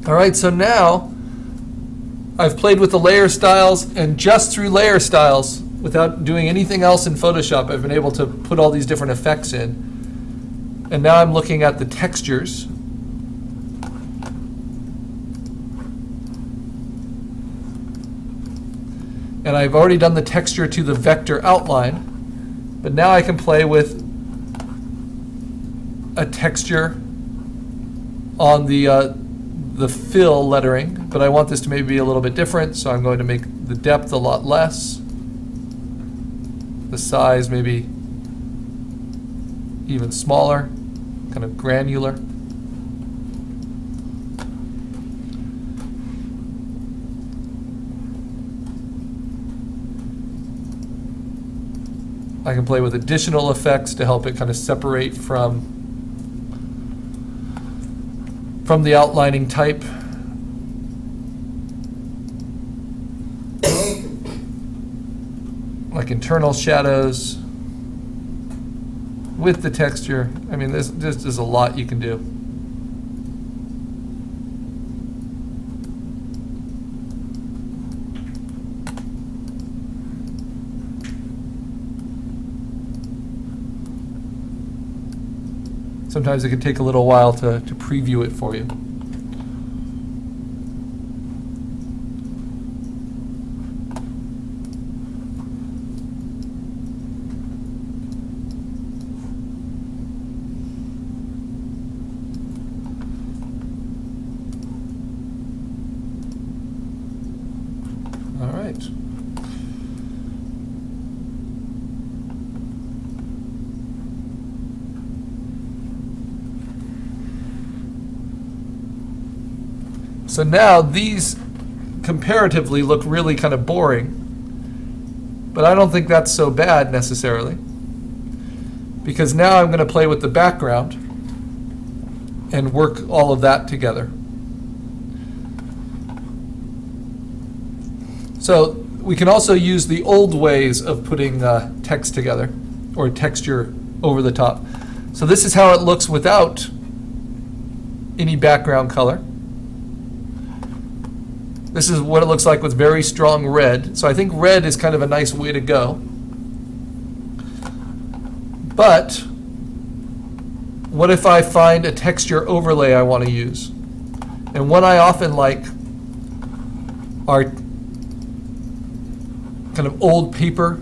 All right, so now I've played with the layer styles, and just through layer styles, without doing anything else in Photoshop, I've been able to put all these different effects in. And now I'm looking at the textures. And I've already done the texture to the vector outline, but now I can play with a texture on the fill lettering, but I want this to maybe be a little bit different, so I'm going to make the depth a lot less, the size maybe even smaller, kind of granular. I can play with additional effects to help it kind of separate from the outlining type. Like internal shadows with the texture. I mean, there's a lot you can do. Sometimes it can take a little while to preview it for you. All right. So now these comparatively look really kind of boring, but I don't think that's so bad necessarily, because now I'm going to play with the background and work all of that together. So we can also use the old ways of putting text together, or texture over the top. So this is how it looks without any background color. This is what it looks like with very strong red. So I think red is kind of a nice way to go. But what if I find a texture overlay I want to use? And one I often like are kind of old paper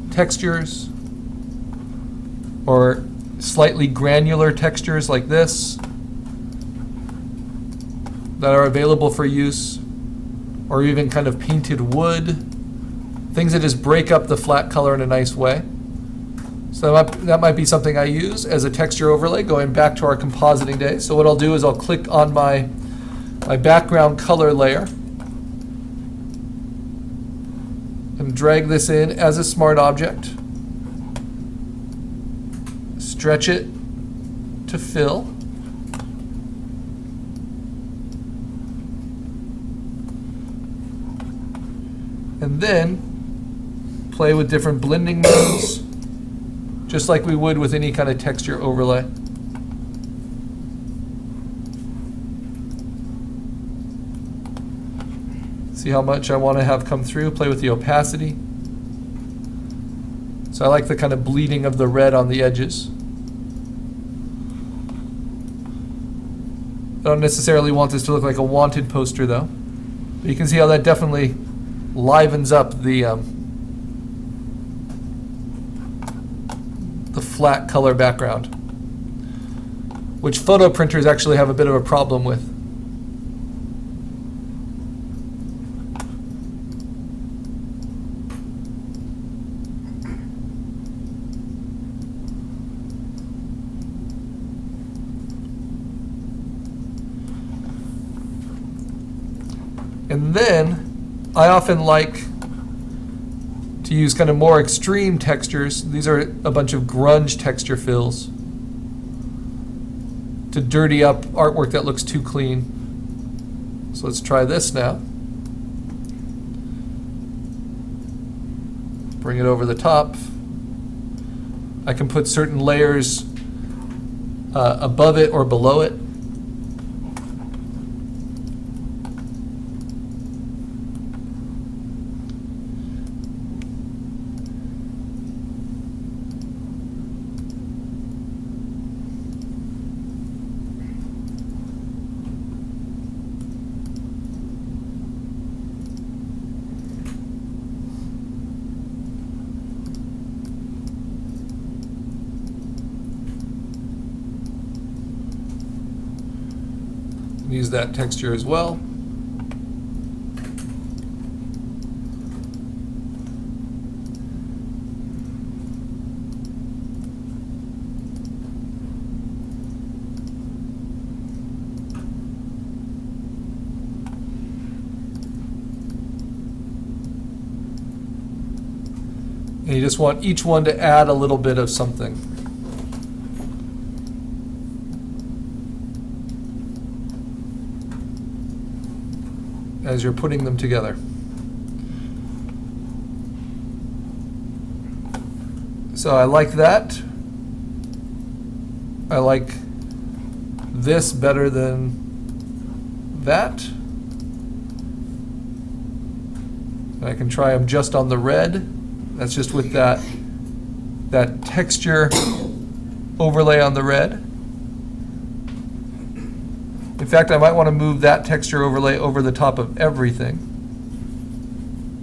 textures, or slightly granular textures like this that are available for use, or even kind of painted wood, things that just break up the flat color in a nice way. So that might be something I use as a texture overlay, going back to our compositing days. So what I'll do is I'll click on my background color layer and drag this in as a smart object, stretch it to fill, and then play with different blending modes, just like we would with any kind of texture overlay. See how much I want to have come through. Play with the opacity. So I like the kind of bleeding of the red on the edges. I don't necessarily want this to look like a wanted poster though. But you can see how that definitely livens up the flat color background, which photo printers actually have a bit of a problem with. And then I often like to use kind of more extreme textures. These are a bunch of grunge texture fills to dirty up artwork that looks too clean. So let's try this now. Bring it over the top. I can put certain layers above it or below it. Use that texture as well. And you just want each one to add a little bit of something. As you're putting them together. So I like that. I like this better than that. I can try them just on the red. That's just with that texture overlay on the red. In fact, I might want to move that texture overlay over the top of everything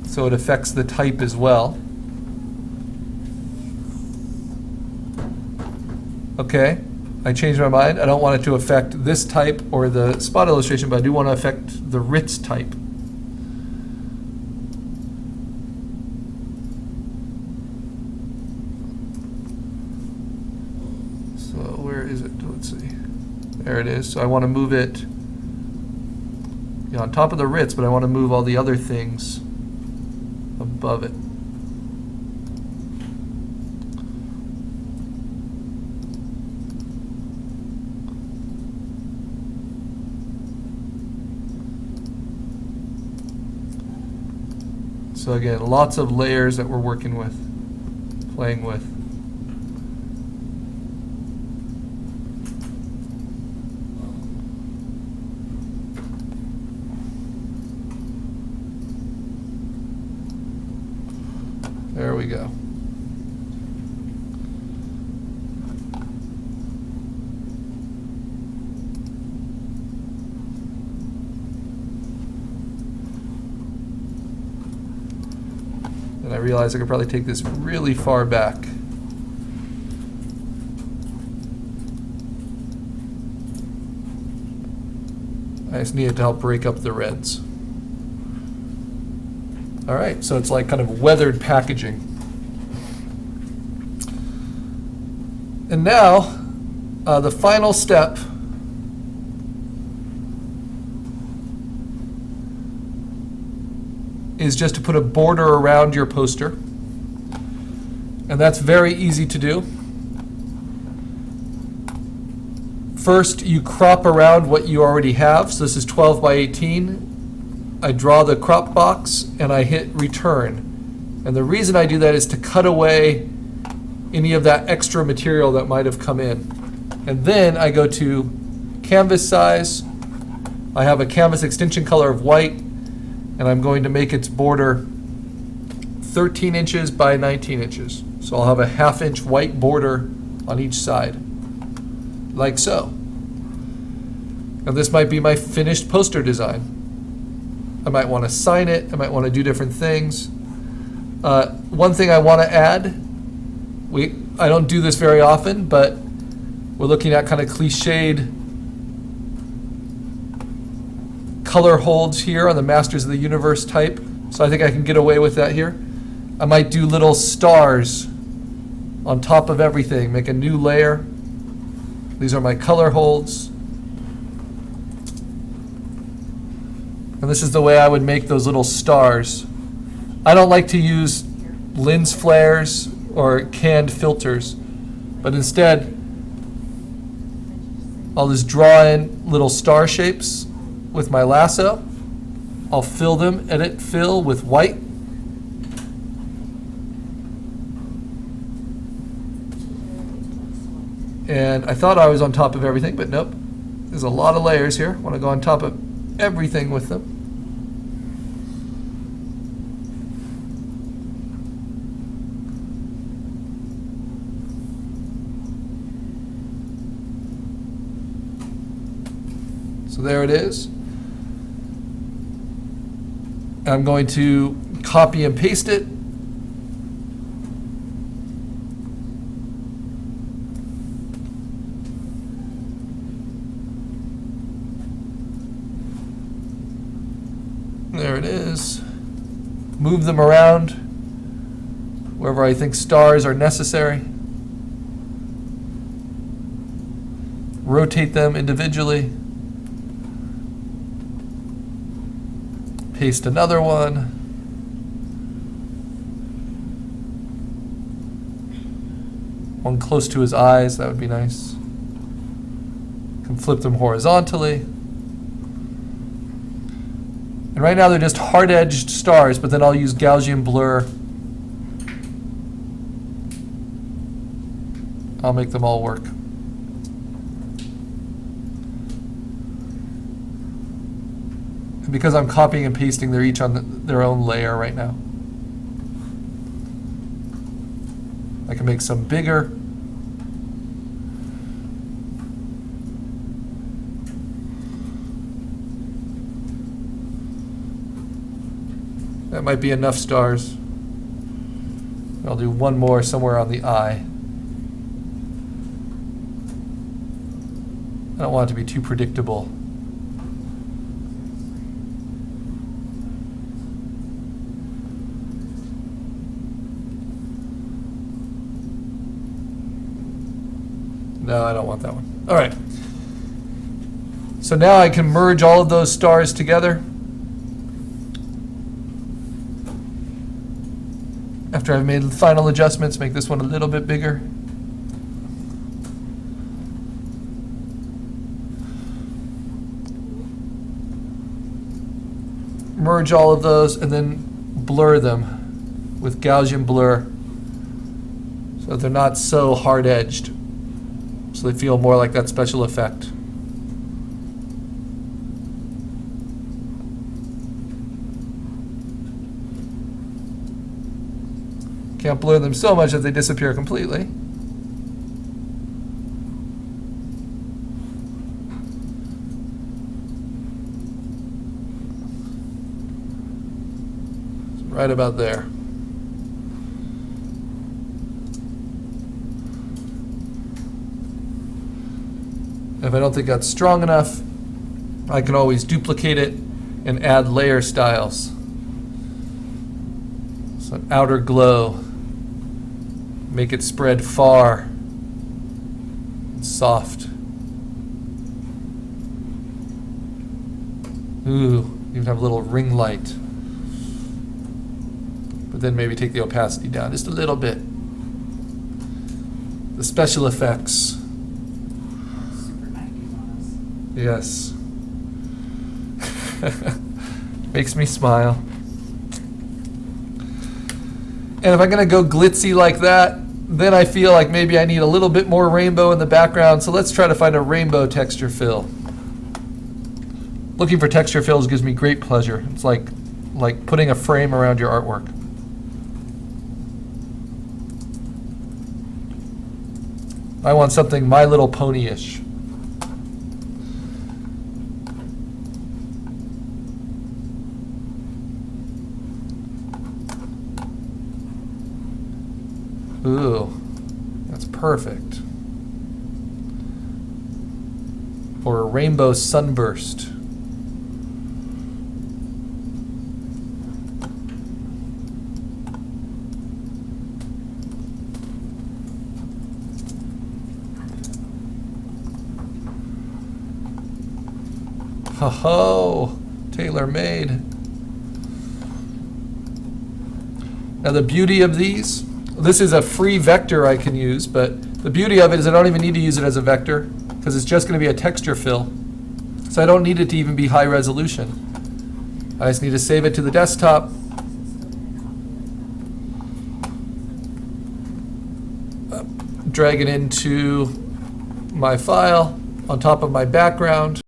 so it affects the type as well. Okay, I changed my mind. I don't want it to affect this type or the spot illustration, but I do want to affect the Ritz type. There it is. So I want to move it on top of the Ritz, but I want to move all the other things above it. So again, lots of layers that we're working with, playing with. There we go. And I realized I could probably take this really far back. I just needed to help break up the reds. All right, so it's like kind of weathered packaging. And now, the final step is just to put a border around your poster. And that's very easy to do. First, you crop around what you already have. So this is 12 by 18. I draw the crop box and I hit return. And the reason I do that is to cut away any of that extra material that might have come in. And then I go to canvas size. I have a canvas extension color of white, and I'm going to make its border 13 inches by 19 inches. So I'll have a 1/2 inch white border on each side, like so. And this might be my finished poster design. I might want to sign it. I might want to do different things. One thing I want to add, I don't do this very often, but we're looking at kind of cliched color holds here on the Masters of the Universe type. So I think I can get away with that here. I might do little stars on top of everything, make a new layer. These are my color holds. And this is the way I would make those little stars. I don't like to use lens flares or canned filters, but instead I'll just draw in little star shapes with my lasso. I'll fill them, edit fill with white. And I thought I was on top of everything, but nope. There's a lot of layers here. I want to go on top of everything with them. So there it is. I'm going to copy and paste it. There it is. Move them around wherever I think stars are necessary. Rotate them individually. Paste another one. One close to his eyes, that would be nice. Can flip them horizontally. And right now they're just hard-edged stars, but then I'll use Gaussian blur. I'll make them all work. And because I'm copying and pasting, they're each on their own layer right now. I can make some bigger. That might be enough stars. I'll do one more somewhere on the eye. I don't want it to be too predictable. No, I don't want that one. All right. So now I can merge all of those stars together. After I've made final adjustments, make this one a little bit bigger. Merge all of those and then blur them with Gaussian blur so that they're not so hard-edged, so they feel more like that special effect. Can't blur them so much that they disappear completely. Right about there. If I don't think that's strong enough, I can always duplicate it and add layer styles. So an outer glow. Make it spread far and soft. Ooh, even have a little ring light. But then maybe take the opacity down just a little bit. The special effects. Super 90s on us. Yes. Makes me smile. And if I'm going to go glitzy like that, then I feel like maybe I need a little bit more rainbow in the background. So let's try to find a rainbow texture fill. Looking for texture fills gives me great pleasure. It's like putting a frame around your artwork. I want something My Little Pony-ish. Ooh, that's perfect. Or a rainbow sunburst. Ho-ho, tailor-made. Now the beauty of these, this is a free vector I can use, but the beauty of it is I don't even need to use it as a vector because it's just going to be a texture fill. So I don't need it to even be high resolution. I just need to save it to the desktop. Drag it into my file on top of my background.